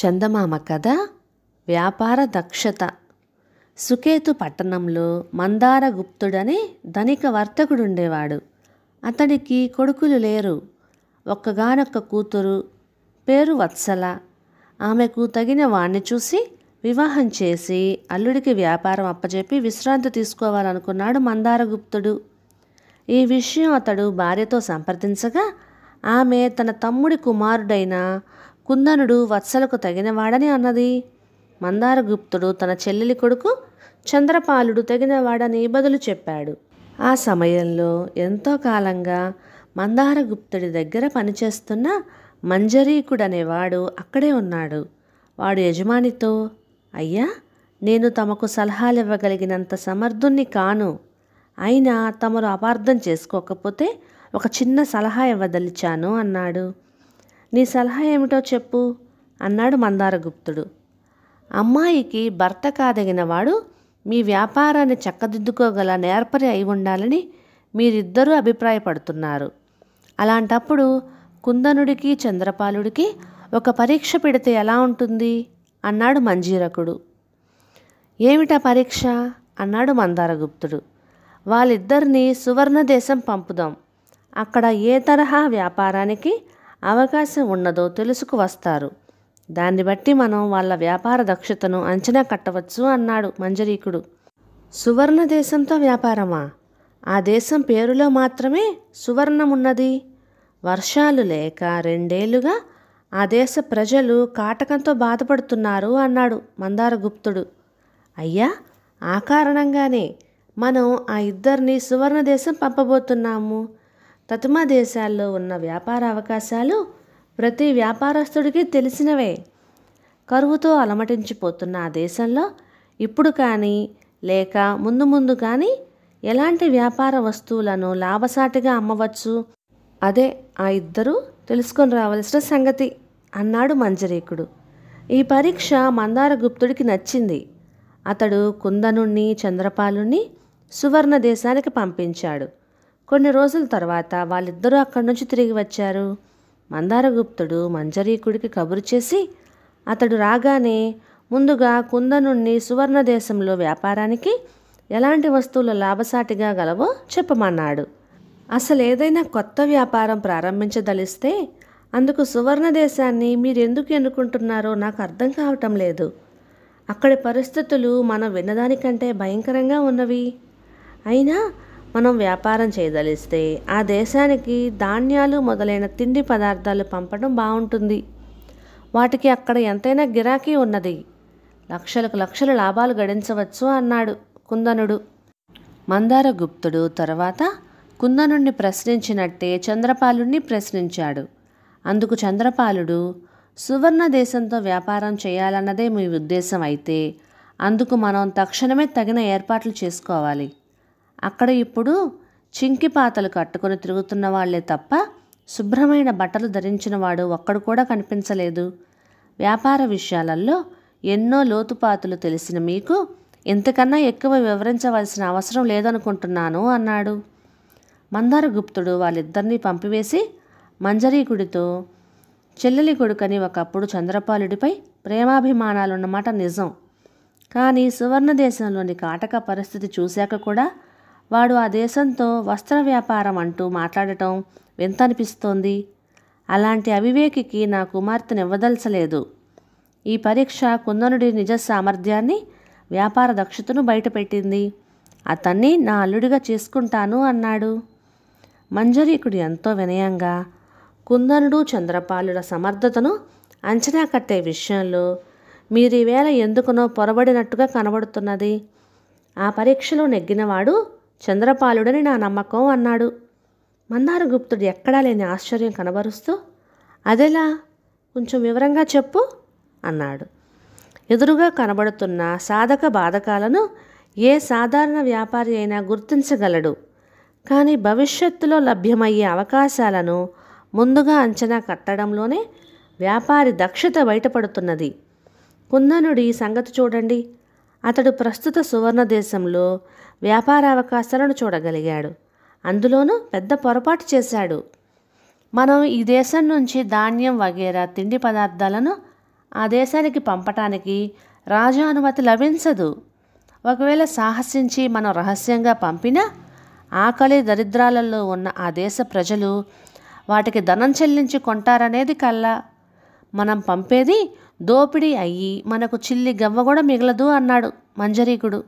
చందమామ కథ వ్యాపార దక్షత. సుకేతు పట్టణంలో మందారగుప్తుడనే ధనిక వర్తకుడుండేవాడు. అతడికి కొడుకులు లేరు. ఒక్కగానొక్క కూతురు, పేరు వత్సల. ఆమెకు తగిన వాణ్ణి చూసి వివాహం చేసి అల్లుడికి వ్యాపారం అప్పచెప్పి విశ్రాంతి తీసుకోవాలనుకున్నాడు మందారగుప్తుడు. ఈ విషయం అతడు భార్యతో సంప్రదించగా ఆమె తన తమ్ముడి కుమారుడైన కుందనుడు వత్సలకు తగినవాడని అన్నది. మందారగుప్తుడు తన చెల్లెలి కొడుకు చంద్రపాలుడు తగినవాడని బదులు చెప్పాడు. ఆ సమయంలో ఎంతో కాలంగా మందారగుప్తుడి దగ్గర పనిచేస్తున్న మంజరీకుడనేవాడు అక్కడే ఉన్నాడు. వాడు యజమానితో, అయ్యా, నేను తమకు సలహాలు ఇవ్వగలిగినంత సమర్థుణ్ణి కాను. అయినా తమరు అపార్థం చేసుకోకపోతే ఒక చిన్న సలహా ఇవ్వదలిచాను అన్నాడు. నీ సలహా ఏమిటో చెప్పు అన్నాడు మందారగుప్తుడు. అమ్మాయికి భర్త కాదగినవాడు మీ వ్యాపారాన్ని చక్కదిద్దుకోగల నేర్పరి అయి ఉండాలని మీరిద్దరూ అభిప్రాయపడుతున్నారు. అలాంటప్పుడు కుందనుడికి చంద్రపాలుడికి ఒక పరీక్ష పెడితే ఎలా ఉంటుంది అన్నాడు మంజీరకుడు. ఏమిటా పరీక్ష అన్నాడు మందారగుప్తుడు. వాళ్ళిద్దరినీ సువర్ణదేశం పంపుదాం. అక్కడ ఏ తరహా వ్యాపారానికి అవకాశం ఉన్నదో తెలుసుకు వస్తారు. దాన్ని బట్టి మనం వాళ్ళ వ్యాపార దక్షతను అంచనా కట్టవచ్చు అన్నాడు మంజరీకుడు. సువర్ణ దేశంతో వ్యాపారమా? ఆ దేశం పేరులో మాత్రమే సువర్ణమున్నది. వర్షాలు లేక 2 ఏళ్లుగా ఆ దేశ ప్రజలు కాటకంతో బాధపడుతున్నారు అన్నాడు మందారగుప్తుడు. అయ్యా, ఆ కారణంగానే మనం ఆ ఇద్దరిని సువర్ణ దేశం పంపబోతున్నాము. తతుమా దేశాల్లో ఉన్న వ్యాపార అవకాశాలు ప్రతి వ్యాపారస్తుడికి తెలిసినవే. కరువుతో అలమటించిపోతున్న ఆ దేశంలో ఇప్పుడు కానీ లేక ముందు ముందు కానీ ఎలాంటి వ్యాపార వస్తువులను లాభసాటిగా అమ్మవచ్చు, అదే ఆ ఇద్దరూ తెలుసుకొని రావలసిన సంగతి అన్నాడు మంజరీకుడు. ఈ పరీక్ష మందారగుప్తుడికి నచ్చింది. అతడు కుందనుణ్ణి చంద్రపాలుణ్ణి సువర్ణ దేశానికి పంపించాడు. కొన్ని రోజుల తర్వాత వాళ్ళిద్దరూ అక్కడి నుంచి తిరిగి వచ్చారు. మందారగుప్తుడు మంజరీకుడికి కబురు చేసి అతడు రాగానే ముందుగా కుందనుణ్ణి సువర్ణ దేశంలో వ్యాపారానికి ఎలాంటి వస్తువులు లాభసాటిగా గలవో చెప్పమన్నాడు. అసలు ఏదైనా కొత్త వ్యాపారం ప్రారంభించదలిస్తే అందుకు సువర్ణ దేశాన్ని మీరెందుకు ఎన్నుకుంటున్నారో నాకు అర్థం కావటం లేదు. అక్కడి పరిస్థితులు మనం విన్నదానికంటే భయంకరంగా ఉన్నవి. అయినా మనం వ్యాపారం చేయదలిస్తే ఆ దేశానికి ధాన్యాలు మొదలైన తిండి పదార్థాలు పంపడం బాగుంటుంది. వాటికి అక్కడ ఎంతైనా గిరాకీ ఉన్నది. లక్షలకు లక్షల లాభాలు గడించవచ్చు అన్నాడు కుందనుడు. మందారగుప్తుడు తర్వాత కుందనుణ్ణి ప్రశ్నించినట్టే చంద్రపాలుణ్ణి ప్రశ్నించాడు. అందుకు చంద్రపాలుడు, సువర్ణ దేశంతో వ్యాపారం చేయాలన్నదే మీ ఉద్దేశం అయితే అందుకు మనం తక్షణమే తగిన ఏర్పాట్లు చేసుకోవాలి. అక్కడ ఇప్పుడు చింకిపాతలు కట్టుకొని తిరుగుతున్న వాళ్లే తప్ప శుభ్రమైన బట్టలు ధరించిన వాడు ఒక్కడు కూడా కనిపించలేదు. వ్యాపార విషయాలలో ఎన్నో లోతుపాతులు తెలిసిన మీకు ఇంతకన్నా ఎక్కువ వివరించవలసిన అవసరం లేదనుకుంటున్నాను అన్నాడు. మందారగుప్తుడు వాళ్ళిద్దరినీ పంపివేసి మంజరీకుడితో, చెల్లెలి కొడుకని ఒకప్పుడు చంద్రపాలుడిపై ప్రేమాభిమానాలున్నమాట నిజం. కానీ సువర్ణ దేశంలోని కాటక పరిస్థితి చూశాక కూడా వాడు ఆ దేశంతో వస్త్ర వ్యాపారం అంటూ మాట్లాడటం వింత అనిపిస్తోంది. అలాంటి అవివేకికి నా కుమార్తెను ఇవ్వదలచలేదు. ఈ పరీక్ష కుందనుడి నిజ సామర్థ్యాన్ని, వ్యాపార దక్షతను బయటపెట్టింది. అతన్ని నా అల్లుడిగా చేసుకుంటాను అన్నాడు. మంజరీకుడు ఎంతో వినయంగా కుందనుడు చంద్రపాలుల సమర్థతను అంచనా కట్టే విషయంలో మీరు ఈవేళ ఎందుకునో పొరబడినట్టుగా కనబడుతున్నది. ఆ పరీక్షలో నెగ్గినవాడు చంద్రపాలుడని నా నమ్మకం అన్నాడు. మందారగుప్తుడు ఎక్కడా లేని ఆశ్చర్యం కనబరుస్తూ, అదెలా, కొంచెం వివరంగా చెప్పు అన్నాడు. ఎదురుగా కనబడుతున్న సాధక బాధకాలను ఏ సాధారణ వ్యాపారి అయినా గుర్తించగలడు. కానీ భవిష్యత్తులో లభ్యమయ్యే అవకాశాలను ముందుగా అంచనా కట్టడంలోనే వ్యాపారి దక్షత బయటపడుతున్నది. కుందనుడి సంగతి చూడండి. అతడు ప్రస్తుత సువర్ణ దేశంలో వ్యాపార అవకాశాలను చూడగలిగాడు. అందులోనూ పెద్ద పొరపాటు చేశాడు. మనం ఈ దేశం నుంచి ధాన్యం వగేరా తిండి పదార్థాలను ఆ దేశానికి పంపటానికి రాజా అనుమతి లభించదు. ఒకవేళ సాహసించి మనం రహస్యంగా పంపినా ఆకలి దరిద్రాలలో ఉన్న ఆ దేశ ప్రజలు వాటికి ధనం చెల్లించి కొంటారనేది కల్లా. మనం పంపేది దోపిడీ అయ్యి మనకు చిల్లి గవ్వ కూడా మిగలదు అన్నాడు మంజరీకుడు.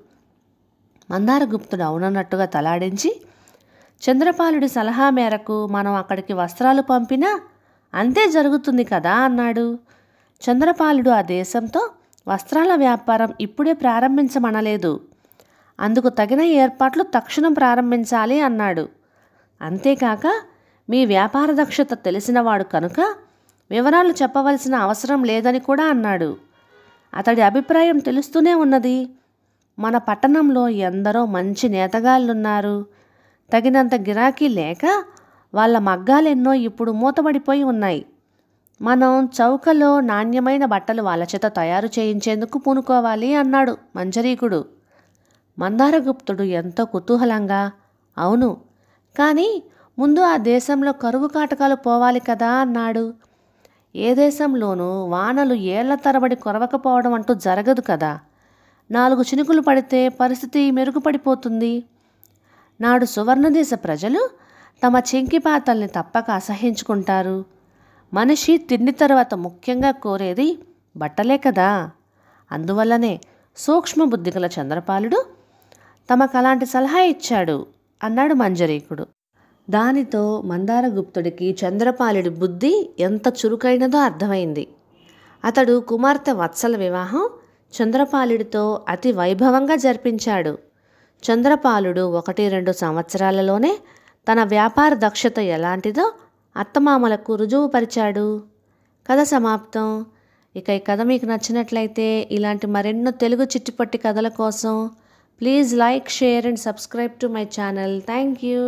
మందారగుప్తుడు అవునన్నట్టుగా తలాడించి, చంద్రపాలుడి సలహా మేరకు మనం అక్కడికి వస్త్రాలు పంపినా అంతే జరుగుతుంది కదా అన్నాడు. చంద్రపాలుడు ఆ దేశంతో వస్త్రాల వ్యాపారం ఇప్పుడే ప్రారంభించమనలేదు. అందుకు తగిన ఏర్పాట్లు తక్షణం ప్రారంభించాలి అన్నాడు. అంతేకాక మీ వ్యాపార దక్షత తెలిసినవాడు కనుక వివరాలు చెప్పవలసిన అవసరం లేదని కూడా అన్నాడు. అతడి అభిప్రాయం తెలుస్తూనే ఉన్నది. మన పట్టణంలో ఎందరో మంచి నేతగాళ్ళున్నారు. తగినంత గిరాకీ లేక వాళ్ళ మగ్గాలెన్నో ఇప్పుడు మూతబడిపోయి ఉన్నాయి. మనం చౌకలో నాణ్యమైన బట్టలు వాళ్ళ చేత తయారు చేయించేందుకు పూనుకోవాలి అన్నాడు మంజరీకుడు. మందారగుప్తుడు ఎంతో కుతూహలంగా, అవును, కానీ ముందు ఆ దేశంలో కరువు కాటకాలు పోవాలి కదా అన్నాడు. ఏ దేశంలోనూ వానలు ఏళ్ల తరబడి కురవకపోవడం అంటూ జరగదు కదా. 4 చినుకులు పడితే పరిస్థితి మెరుగుపడిపోతుంది. నాడు సువర్ణదేశ ప్రజలు తమ చెంకిపాతల్ని తప్పక అసహ్యించుకుంటారు. మనిషి తిండి తర్వాత ముఖ్యంగా కోరేది బట్టలే కదా. అందువల్లనే సూక్ష్మబుద్ధి గల చంద్రపాలుడు తమకు అలాంటి సలహా ఇచ్చాడు అన్నాడు మంజరీకుడు. దానితో మందారగుప్తుడికి చంద్రపాలుడి బుద్ధి ఎంత చురుకైనదో అర్థమైంది. అతడు కుమార్తె వత్సల వివాహం చంద్రపాలుడితో అతి వైభవంగా జరిపించాడు. చంద్రపాలుడు 1-2 సంవత్సరాలలోనే తన వ్యాపార దక్షత ఎలాంటిదో అత్తమామలకు రుజువుపరిచాడు. కథ సమాప్తం. ఇక ఈ కథ మీకు నచ్చినట్లయితే ఇలాంటి మరెన్నో తెలుగు చిట్టిపట్టి కథల కోసం please like, share and subscribe to my channel. Thank you.